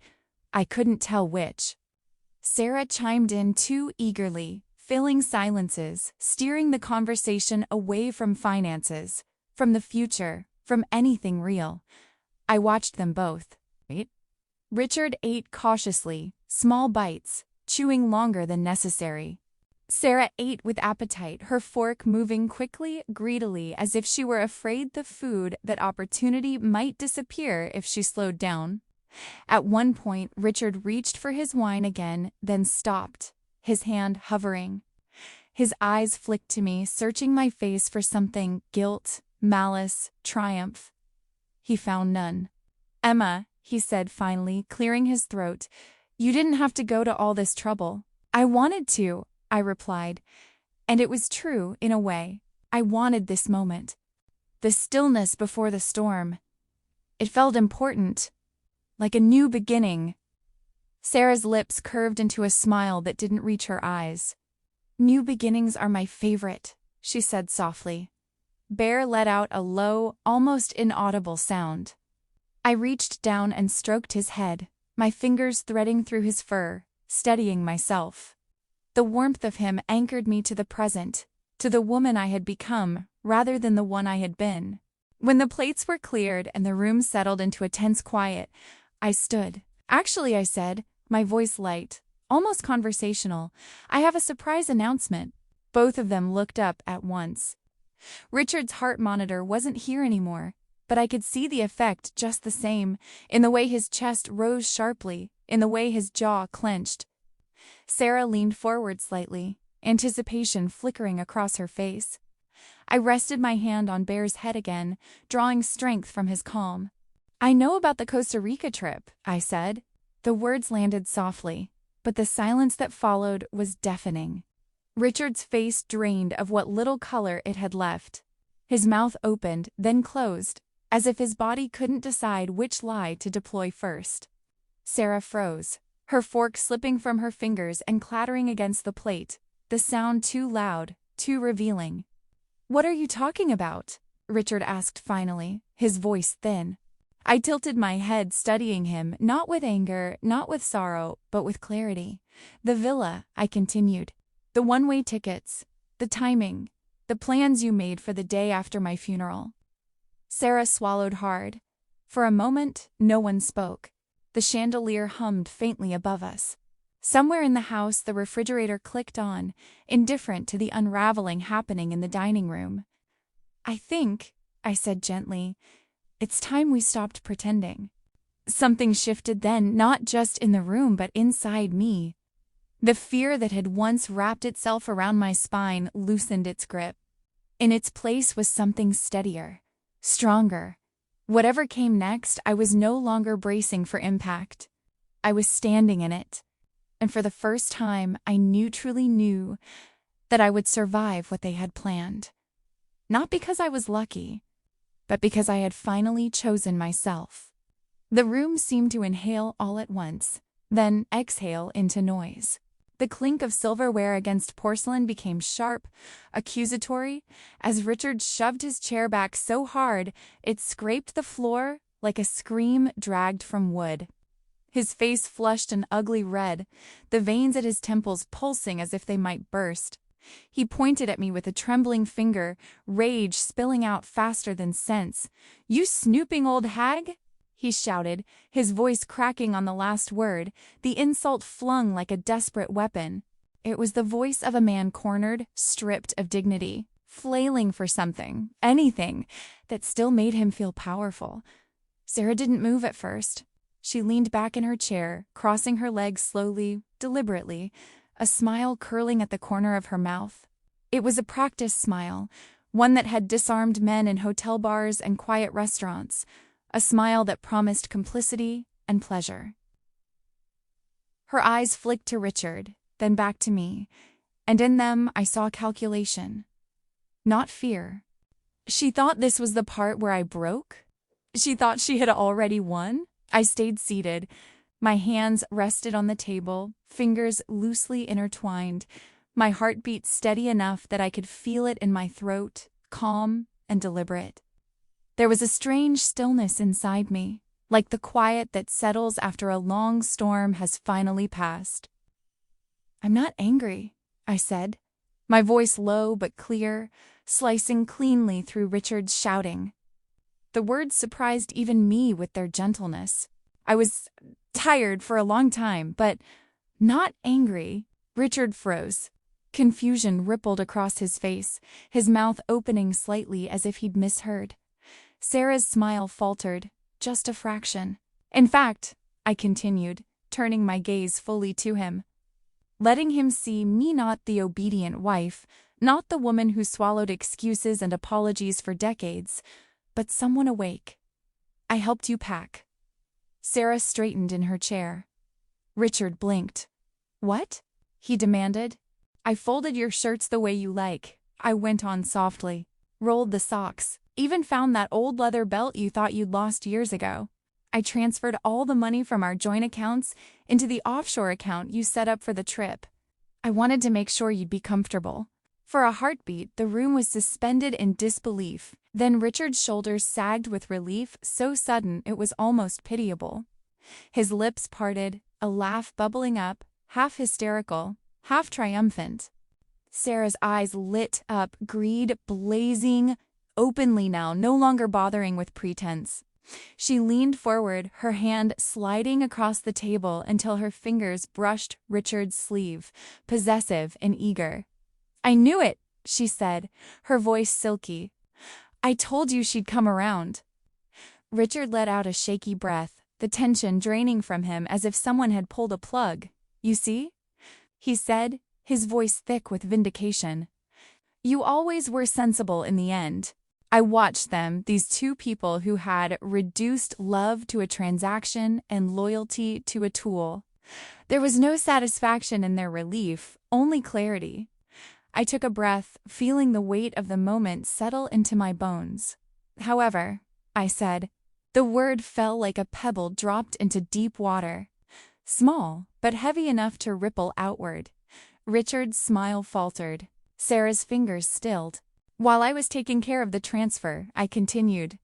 I couldn't tell which. Sarah chimed in too eagerly, filling silences, steering the conversation away from finances, from the future, from anything real. I watched them both. Richard ate cautiously, small bites, chewing longer than necessary. Sarah ate with appetite, her fork moving quickly, greedily, as if she were afraid that opportunity might disappear if she slowed down. At one point, Richard reached for his wine again, then stopped, his hand hovering. His eyes flicked to me, searching my face for something: guilt, malice, triumph. He found none. "Emma," he said finally, clearing his throat, "you didn't have to go to all this trouble." "I wanted to," I replied. And it was true, in a way. I wanted this moment. The stillness before the storm. It felt important. Like a new beginning. Sarah's lips curved into a smile that didn't reach her eyes. "New beginnings are my favorite," she said softly. Bear let out a low, almost inaudible sound. I reached down and stroked his head, my fingers threading through his fur, steadying myself. The warmth of him anchored me to the present, to the woman I had become, rather than the one I had been. When the plates were cleared and the room settled into a tense quiet, I stood. "Actually," I said, my voice light, almost conversational, "I have a surprise announcement." Both of them looked up at once. Richard's heart monitor wasn't here anymore, but I could see the effect just the same, in the way his chest rose sharply, in the way his jaw clenched. Sarah leaned forward slightly, anticipation flickering across her face. I rested my hand on Bear's head again, drawing strength from his calm. "I know about the Costa Rica trip," I said. The words landed softly, but the silence that followed was deafening. Richard's face drained of what little color it had left. His mouth opened, then closed, as if his body couldn't decide which lie to deploy first. Sarah froze, her fork slipping from her fingers and clattering against the plate, the sound too loud, too revealing. "What are you talking about?" Richard asked finally, his voice thin. I tilted my head, studying him, not with anger, not with sorrow, but with clarity. "The villa," I continued. "The one-way tickets. The timing. The plans you made for the day after my funeral." Sarah swallowed hard. For a moment, no one spoke. The chandelier hummed faintly above us. Somewhere in the house, the refrigerator clicked on, indifferent to the unraveling happening in the dining room. "I think," I said gently, "it's time we stopped pretending." Something shifted then, not just in the room, but inside me. The fear that had once wrapped itself around my spine loosened its grip. In its place was something steadier, stronger. Whatever came next, I was no longer bracing for impact. I was standing in it. And for the first time, I truly knew that I would survive what they had planned. Not because I was lucky, but because I had finally chosen myself. The room seemed to inhale all at once, then exhale into noise. The clink of silverware against porcelain became sharp, accusatory, as Richard shoved his chair back so hard it scraped the floor like a scream dragged from wood. His face flushed an ugly red, the veins at his temples pulsing as if they might burst. He pointed at me with a trembling finger, rage spilling out faster than sense. "You snooping old hag!" he shouted, his voice cracking on the last word, the insult flung like a desperate weapon. It was the voice of a man cornered, stripped of dignity, flailing for something, anything, that still made him feel powerful. Sarah didn't move at first. She leaned back in her chair, crossing her legs slowly, deliberately, a smile curling at the corner of her mouth. It was a practiced smile, one that had disarmed men in hotel bars and quiet restaurants, a smile that promised complicity and pleasure. Her eyes flicked to Richard, then back to me, and in them I saw calculation, not fear. She thought this was the part where I broke? She thought she had already won? I stayed seated. My hands rested on the table, fingers loosely intertwined, my heartbeat steady enough that I could feel it in my throat, calm and deliberate. There was a strange stillness inside me, like the quiet that settles after a long storm has finally passed. "I'm not angry," I said, my voice low but clear, slicing cleanly through Richard's shouting. The words surprised even me with their gentleness. I was tired for a long time, but not angry. Richard froze. Confusion rippled across his face, his mouth opening slightly as if he'd misheard. Sarah's smile faltered, just a fraction. "In fact," I continued, turning my gaze fully to him, letting him see me not the obedient wife, not the woman who swallowed excuses and apologies for decades, but someone awake. "I helped you pack." Sarah straightened in her chair. Richard blinked. "What?" he demanded. "I folded your shirts the way you like," I went on softly. "Rolled the socks. Even found that old leather belt you thought you'd lost years ago. I transferred all the money from our joint accounts into the offshore account you set up for the trip. I wanted to make sure you'd be comfortable." For a heartbeat, the room was suspended in disbelief. Then Richard's shoulders sagged with relief so sudden it was almost pitiable. His lips parted, a laugh bubbling up, half hysterical, half triumphant. Sarah's eyes lit up, greed blazing openly now, no longer bothering with pretense. She leaned forward, her hand sliding across the table until her fingers brushed Richard's sleeve, possessive and eager. "I knew it," she said, her voice silky. "I told you she'd come around." Richard let out a shaky breath, the tension draining from him as if someone had pulled a plug. "You see?" he said, his voice thick with vindication. "You always were sensible in the end." I watched them, these two people who had reduced love to a transaction and loyalty to a tool. There was no satisfaction in their relief, only clarity. I took a breath, feeling the weight of the moment settle into my bones. "However," I said, the word fell like a pebble dropped into deep water. Small, but heavy enough to ripple outward. Richard's smile faltered. Sarah's fingers stilled. While I was taking care of the transfer, I continued.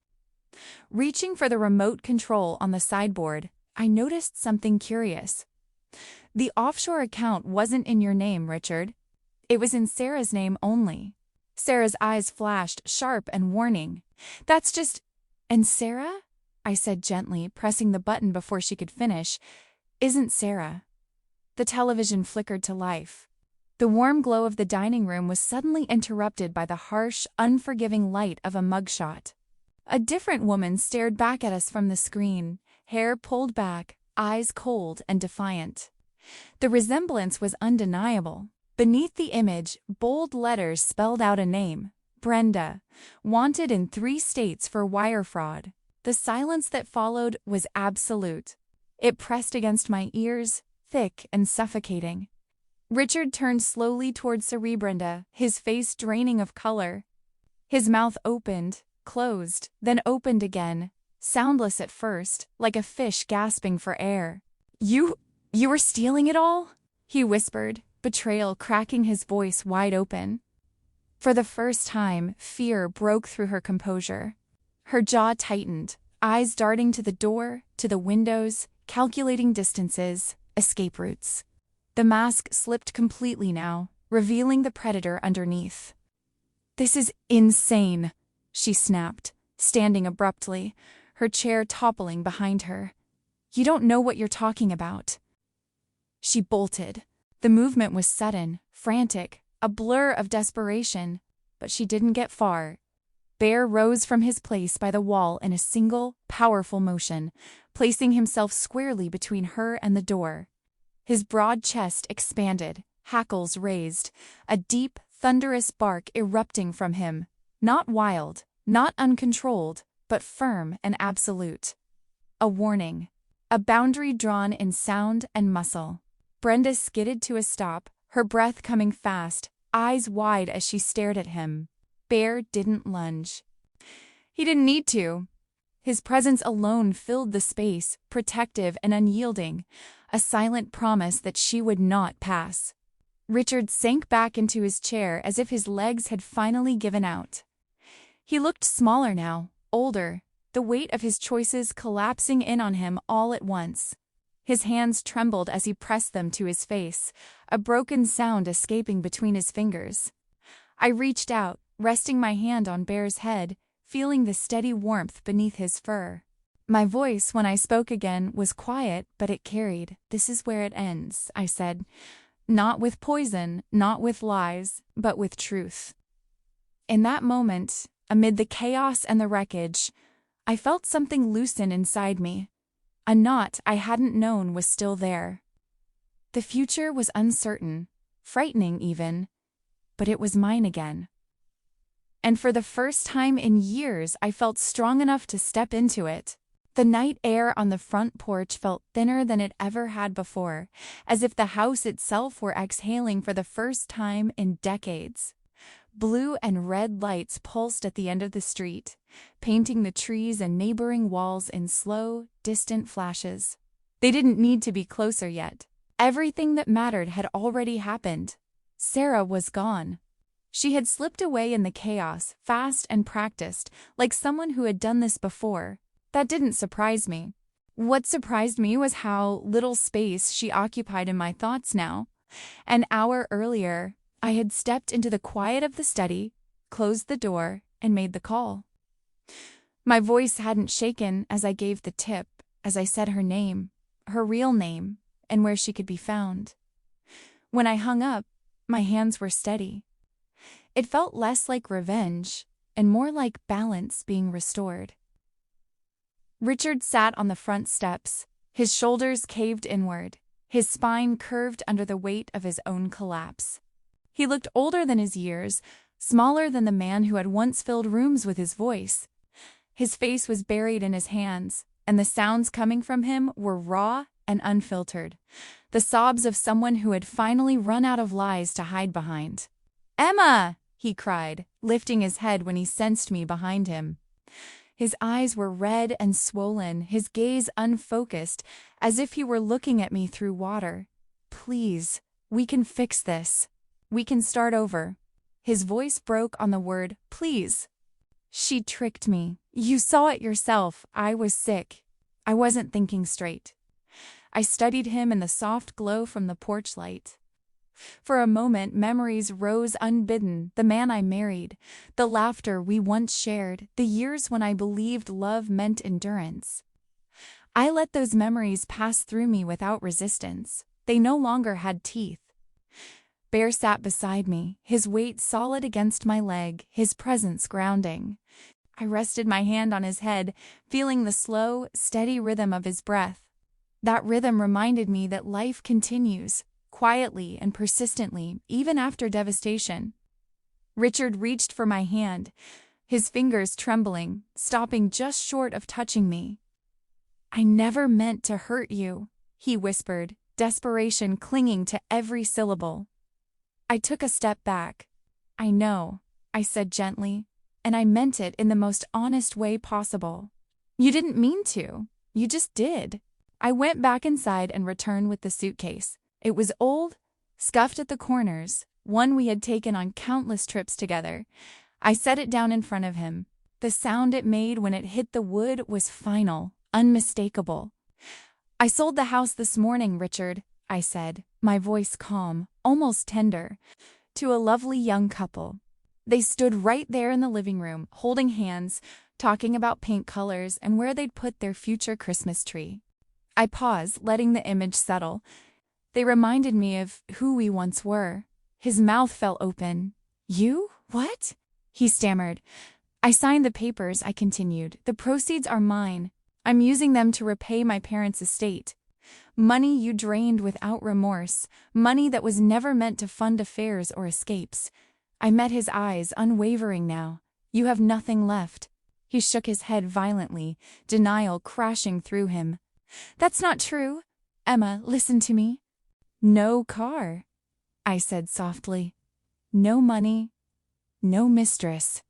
Reaching for the remote control on the sideboard, I noticed something curious. The offshore account wasn't in your name, Richard. It was in Sarah's name only. Sarah's eyes flashed, sharp and warning. "That's just—" "And Sarah?" I said gently, pressing the button before she could finish. "Isn't Sarah." The television flickered to life. The warm glow of the dining room was suddenly interrupted by the harsh, unforgiving light of a mugshot. A different woman stared back at us from the screen, hair pulled back, eyes cold and defiant. The resemblance was undeniable. Beneath the image, bold letters spelled out a name: Brenda, wanted in 3 states for wire fraud. The silence that followed was absolute. It pressed against my ears, thick and suffocating. Richard turned slowly towards Cerebrenda, his face draining of color. His mouth opened, closed, then opened again, soundless at first, like a fish gasping for air. You were stealing it all?" he whispered, betrayal cracking his voice wide open. For the first time, fear broke through her composure. Her jaw tightened, eyes darting to the door, to the windows, calculating distances, escape routes. The mask slipped completely now, revealing the predator underneath. "This is insane," she snapped, standing abruptly, her chair toppling behind her. "You don't know what you're talking about." She bolted. The movement was sudden, frantic, a blur of desperation, but she didn't get far. Bear rose from his place by the wall in a single, powerful motion, placing himself squarely between her and the door. His broad chest expanded, hackles raised, a deep, thunderous bark erupting from him, not wild, not uncontrolled, but firm and absolute. A warning, a boundary drawn in sound and muscle. Brenda skidded to a stop, her breath coming fast, eyes wide as she stared at him. Bear didn't lunge. He didn't need to. His presence alone filled the space, protective and unyielding, a silent promise that she would not pass. Richard sank back into his chair as if his legs had finally given out. He looked smaller now, older, the weight of his choices collapsing in on him all at once. His hands trembled as he pressed them to his face, a broken sound escaping between his fingers. I reached out, resting my hand on Bear's head, feeling the steady warmth beneath his fur. My voice, when I spoke again, was quiet, but it carried. "This is where it ends," I said. "Not with poison, not with lies, but with truth." In that moment, amid the chaos and the wreckage, I felt something loosen inside me. A knot I hadn't known was still there. The future was uncertain, frightening even, but it was mine again. And for the first time in years, I felt strong enough to step into it. The night air on the front porch felt thinner than it ever had before, as if the house itself were exhaling for the first time in decades. Blue and red lights pulsed at the end of the street, painting the trees and neighboring walls in slow, distant flashes. They didn't need to be closer yet. Everything that mattered had already happened. Sarah was gone. She had slipped away in the chaos, fast and practiced, like someone who had done this before. That didn't surprise me. What surprised me was how little space she occupied in my thoughts now. An hour earlier, I had stepped into the quiet of the study, closed the door, and made the call. My voice hadn't shaken as I gave the tip, as I said her name, her real name, and where she could be found. When I hung up, my hands were steady. It felt less like revenge and more like balance being restored. Richard sat on the front steps, his shoulders caved inward, his spine curved under the weight of his own collapse. He looked older than his years, smaller than the man who had once filled rooms with his voice. His face was buried in his hands, and the sounds coming from him were raw and unfiltered, the sobs of someone who had finally run out of lies to hide behind. "Emma!" he cried, lifting his head when he sensed me behind him. His eyes were red and swollen, his gaze unfocused, as if he were looking at me through water. "Please, we can fix this. We can start over." His voice broke on the word, "please." "She tricked me. You saw it yourself. I was sick. I wasn't thinking straight." I studied him in the soft glow from the porch light. For a moment, memories rose unbidden, the man I married, the laughter we once shared, the years when I believed love meant endurance. I let those memories pass through me without resistance. They no longer had teeth. Bear sat beside me, his weight solid against my leg, his presence grounding. I rested my hand on his head, feeling the slow, steady rhythm of his breath. That rhythm reminded me that life continues, quietly and persistently, even after devastation. Richard reached for my hand, his fingers trembling, stopping just short of touching me. "I never meant to hurt you," he whispered, desperation clinging to every syllable. I took a step back. "I know," I said gently, "and I meant it in the most honest way possible." "You didn't mean to. You just did." I went back inside and returned with the suitcase. It was old, scuffed at the corners, one we had taken on countless trips together. I set it down in front of him. The sound it made when it hit the wood was final, unmistakable. "I sold the house this morning, Richard," I said, my voice calm, almost tender, to a lovely young couple. They stood right there in the living room, holding hands, talking about paint colors and where they'd put their future Christmas tree. I paused, letting the image settle. They reminded me of who we once were. His mouth fell open. "You? What?" he stammered. "I signed the papers," I continued. "The proceeds are mine. I'm using them to repay my parents' estate. Money you drained without remorse, money that was never meant to fund affairs or escapes." I met his eyes, unwavering now. "You have nothing left." He shook his head violently, denial crashing through him. "That's not true. Emma, listen to me." "No car," I said softly. "No money, no mistress,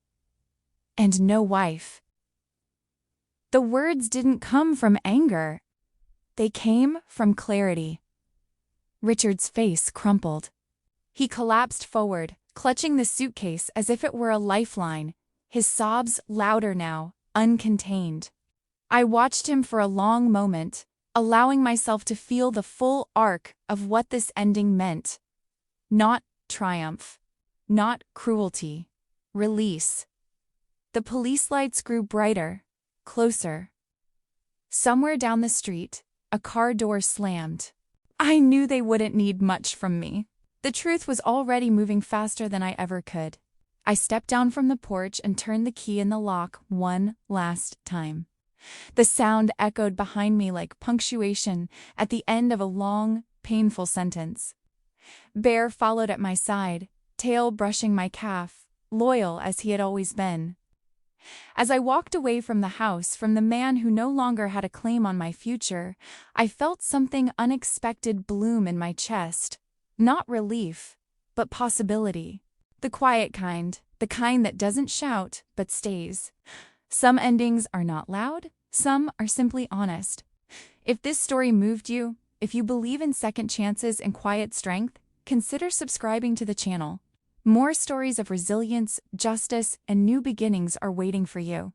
and no wife." The words didn't come from anger. They came from clarity. Richard's face crumpled. He collapsed forward, clutching the suitcase as if it were a lifeline, his sobs louder now, uncontained. I watched him for a long moment, allowing myself to feel the full arc of what this ending meant. Not triumph, not cruelty, release. The police lights grew brighter, closer. Somewhere down the street, a car door slammed. I knew they wouldn't need much from me. The truth was already moving faster than I ever could. I stepped down from the porch and turned the key in the lock one last time. The sound echoed behind me like punctuation at the end of a long, painful sentence. Bear followed at my side, tail brushing my calf, loyal as he had always been. As I walked away from the house, from the man who no longer had a claim on my future, I felt something unexpected bloom in my chest. Not relief, but possibility. The quiet kind, the kind that doesn't shout, but stays. Some endings are not loud, some are simply honest. If this story moved you, if you believe in second chances and quiet strength, consider subscribing to the channel. More stories of resilience, justice, and new beginnings are waiting for you.